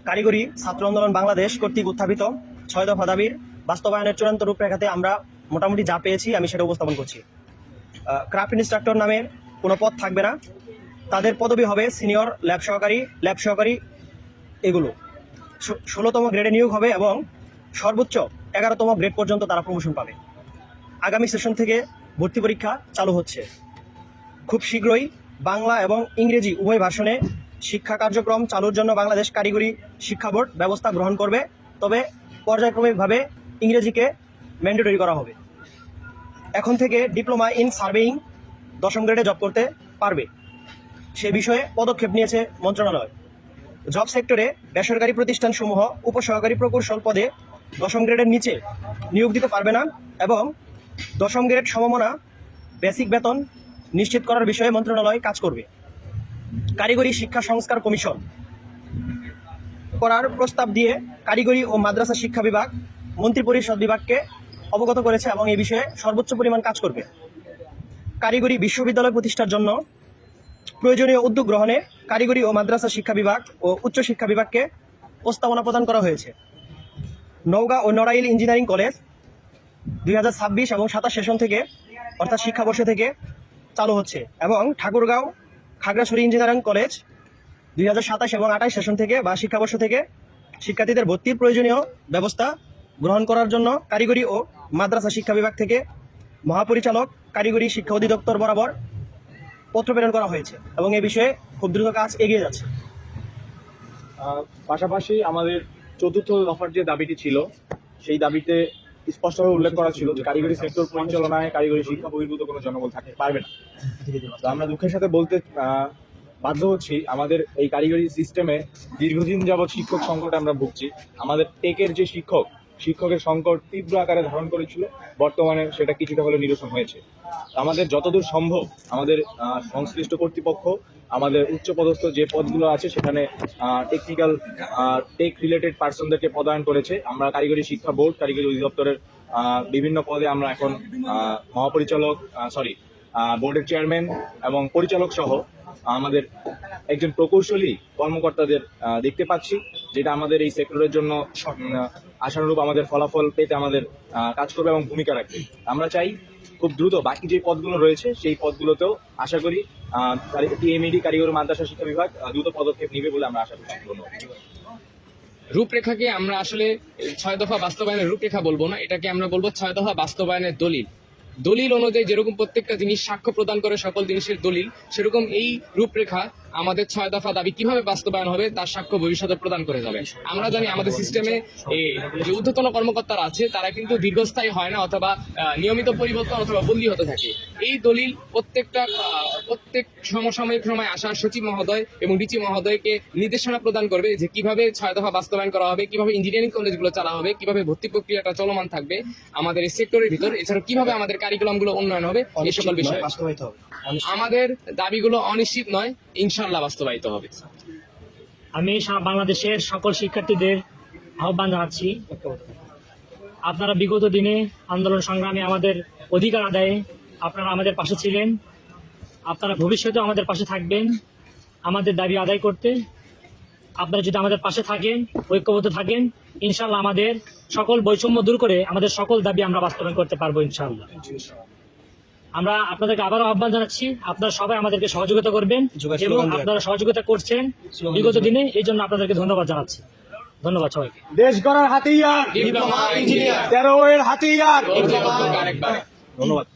কারিগরি ছাত্র আন্দোলন বাংলাদেশ কর্তৃক উত্থাপিত 6 দফা দাবির বাস্তবায়নের চূড়ান্ত রূপরেখাতে আমরা মোটামুটি যা পেয়েছি আমি সেটা উপস্থাপন করছি। ক্রাফট ইনস্ট্রাক্টর নামে কোনো পদ থাকবে না, তাদের পদবি হবে সিনিয়র ল্যাব সহকারী এগুলো। 16তম গ্রেডে নিয়োগ হবে এবং সর্বোচ্চ 11তম গ্রেড পর্যন্ত তারা প্রমোশন পাবে। আগামী সেশন থেকে ভর্তি পরীক্ষা চালু হচ্ছে। খুব শীঘ্রই বাংলা এবং ইংরেজি উভয় ভাষণে শিক্ষা কার্যক্রম চালুর জন্য বাংলাদেশ কারিগরি শিক্ষা বোর্ড ব্যবস্থা গ্রহণ করবে, তবে পর্যায়ক্রমিকভাবে ইংরেজিকে ম্যান্ডেটরি করা হবে। এখন থেকে ডিপ্লোমা ইন সার্ভেইং 10ম গ্রেডে জব করতে পারবে, সে বিষয়ে পদক্ষেপ নিয়েছে মন্ত্রণালয়। জব সেক্টরে বেসরকারি প্রতিষ্ঠানসমূহ উপসহকারী প্রকৌশল পদে 10ম গ্রেডের নিচে নিয়োগ দিতে পারবে না এবং 10ম গ্রেড সমমনা বেসিক বেতন নিশ্চিত করার বিষয়ে মন্ত্রণালয় কাজ করবে। কারিগরি শিক্ষা সংস্কার কমিশন করার প্রস্তাব দিয়ে কারিগরি ও মাদ্রাসা শিক্ষা বিভাগ মন্ত্রিপরিষদ বিভাগকে অবগত করেছে এবং এই বিষয়ে সর্বোচ্চ পরিমাণ কাজ করবে। কারিগরি বিশ্ববিদ্যালয় প্রতিষ্ঠার জন্য প্রয়োজনীয় উদ্যোগ গ্রহণে কারিগরি ও মাদ্রাসা শিক্ষা বিভাগ ও উচ্চ শিক্ষা বিভাগকে প্রস্তাবনা প্রদান করা হয়েছে। নওগাঁ ও নড়াইল ইঞ্জিনিয়ারিং কলেজ 2026 এবং 27 সেশন থেকে অর্থাৎ শিক্ষাবর্ষ থেকে চালু হচ্ছে এবং ঠাকুরগাঁও খাগড়াছড়ি ইঞ্জিনিয়ারিং কলেজ 2027 এবং 28 সেশন থেকে বা শিক্ষাবর্ষ থেকে শিক্ষার্থীদের ভর্তির প্রয়োজনীয় ব্যবস্থা গ্রহণ করার জন্য কারিগরি ও মাদ্রাসা শিক্ষা বিভাগ থেকে মহাপরিচালক কারিগরি শিক্ষা অধিদপ্তর বরাবর পত্র প্রেরণ করা হয়েছে এবং এই বিষয়ে খুব দ্রুত কাজ এগিয়ে যাচ্ছে। পাশাপাশি আমাদের 4র্থ দফার যে দাবিটি ছিল, সেই দাবিতে স্পষ্টভাবে উল্লেখ করা ছিল যে কারিগরি সেক্টর পরিচালনায় কারিগরি শিক্ষা বহির্ভূত কোনো জনবল থাকতে পারবে না। তো আমরা দুঃখের সাথে বলতে বাধ্য হচ্ছি, আমাদের এই কারিগরি সিস্টেমে দীর্ঘদিন যাবৎ শিক্ষক সংকট আমরা ভুগছি। আমাদের টেকের যে শিক্ষকের সংকট তীব্র আকারে ধারণ করেছিল, বর্তমানে সেটা কিছুটা হলে নিরসন হয়েছে। আমাদের যতদূর সম্ভব আমাদের সংশ্লিষ্ট কর্তৃপক্ষ আমাদের উচ্চপদস্থ যে পদগুলো আছে সেখানে টেকনিক্যাল টেক রিলেটেড পার্সনদেরকে পদায়ন করেছে। আমরা কারিগরি শিক্ষা বোর্ড কারিগরি অধিদপ্তরের বিভিন্ন পদে আমরা এখন মহাপরিচালক বোর্ডের চেয়ারম্যান এবং পরিচালক সহ আমাদের একজন প্রকৌশলী কর্মকর্তাদের দেখতে পাচ্ছি, যেটা আমাদের এই সেক্টরের জন্য আশানুরূপ আমাদের ফলাফল পেতে আমাদের কাজ করবে এবং ভূমিকা রাখবে। আমরা চাই খুব দ্রুত বাকি যে পদগুলো রয়েছে সেই পদগুলোতেও আশা করি টিএমইডি কারিগরি মাদ্রাসা শিক্ষা বিভাগ দ্রুত পদক্ষেপ নেবে বলে আমরা আশা করছি। রূপরেখাকে আমরা আসলে 6 দফা বাস্তবায়নের রূপরেখা বলবো না, এটাকে আমরা বলবো 6 দফা বাস্তবায়নের দলিল অনুযায়ী যেরকম প্রত্যেকটা জিনিস সাক্ষ্য প্রদান করে সকল জিনিসের দলিল, সেরকম এই রূপরেখা আমাদের 6 দফা দাবি কিভাবে বাস্তবায়ন হবে তার সাক্ষ্য ভবিষ্যতে প্রদান করে যাবে। আমরা জানি আমাদের সিস্টেমে যে ঊর্ধ্বতন কর্মকর্তারা আছে তারা কিন্তু দীর্ঘস্থায়ী হয় না অথবা নিয়মিত পরিবর্তন অথবা বদলি হতে থাকে। এই দলিল প্রত্যেক সমসাময়িক সময় আসা সচিব মহোদয় এবং ডিসি মহোদয়কে নির্দেশনা প্রদান করবে যে কিভাবে 6 দফা বাস্তবায়ন করা হবে, কিভাবে ইঞ্জিনিয়ারিং কলেজগুলো চালা হবে, কিভাবে ভর্তি প্রক্রিয়াটা চলমান থাকবে আমাদের এই সেক্টরের ভিতর, এছাড়া কিভাবে আমাদের কারিকুলামগুলো উন্নয়ন হবে, এই সকল বিষয় আমাদের দাবিগুলো অনিশ্চিত নয়, ইনশাআল্লাহ বাস্তবায়িত হবে। আমি বাংলাদেশের সকল শিক্ষার্থীদের আহ্বান জানাচ্ছি, আপনারা বিগত দিনে আন্দোলন সংগ্রামে আমাদের অধিকার আদায়ে আপনারা আমাদের পাশে ছিলেন, আপনারা ভবিষ্যতেও আমাদের পাশে থাকবেন আমাদের দাবি আদায় করতে। আপনারা যদি আমাদের পাশে থাকেন, ঐক্যবদ্ধ থাকেন, ইনশাআল্লাহ আমাদের সকল বৈষম্য দূর করে আমাদের সকল দাবি আমরা বাস্তবায়ন করতে পারবো ইনশাআল্লাহ। আমরা আপনাদেরকে আবারও আহ্বান জানাচ্ছি, আপনারা সবাই আমাদেরকে সহযোগিতা করবেন এবং আপনারা সহযোগিতা করছেন বিগত দিনে, এই জন্য আপনাদেরকে ধন্যবাদ জানাচ্ছি। ধন্যবাদ সবাইকে। দেশ গড়ার হাতিয়ার 13 এর হাতিয়ার। ধন্যবাদ।